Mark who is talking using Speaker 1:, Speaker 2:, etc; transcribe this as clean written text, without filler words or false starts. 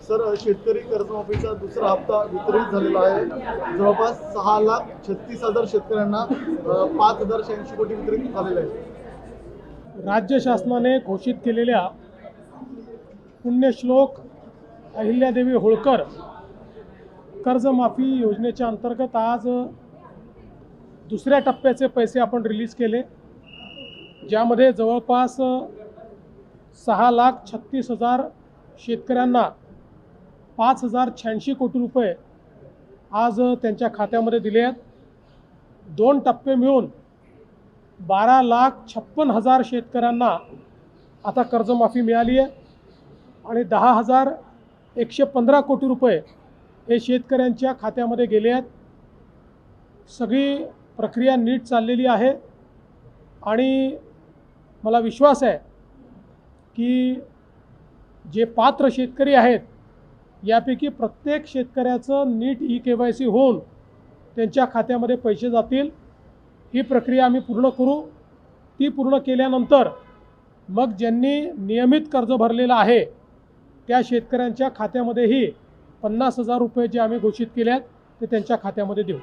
Speaker 1: Sir, शेतकरी कर्जमाफीचा दुसरा हप्ता वितरित झालेला आहे। जवळपास 6,36,000 शेतकऱ्यांना 5,086 कोटी वितरित झालेले आहेत।
Speaker 2: राज्य शासनाने घोषित केलेल्या पुण्यश्लोक अहिल्यादेवी होळकर कर्जमाफी योजनेच्या अंतर्गत आज दुसऱ्या टप्प्याचे पैसे आपण रिलीज केले, ज्यामध्ये जवळपास 6,36,000 शेतकऱ्यांना 5,086 कोटी रुपये आज त्यांच्या खात्यामध्ये दिले आहेत। 2 टप्पे मिळून 12,56,000 शेतकऱ्यांना आता कर्जमाफी मिळाली आहे आणि 10,115 कोटी रुपये हे शेतकऱ्यांच्या खात्यामध्ये गेले आहेत। सगळी प्रक्रिया नीट चाललेली आहे आणि मला विश्वास आहे की जे पात्र शेतकरी आहेत यापैकी प्रत्येक शेतकऱ्याचं नीट KYC होऊन त्यांच्या खात्यामध्ये पैसे जातील। ही प्रक्रिया आम्ही पूर्ण करू। ती पूर्ण केल्यानंतर मग ज्यांनी नियमित कर्ज भरलेलं आहे त्या शेतकऱ्यांच्या खात्यामध्येही 50,000 रुपये जे आम्ही घोषित केले आहेत ते त्यांच्या खात्यामध्ये देऊ।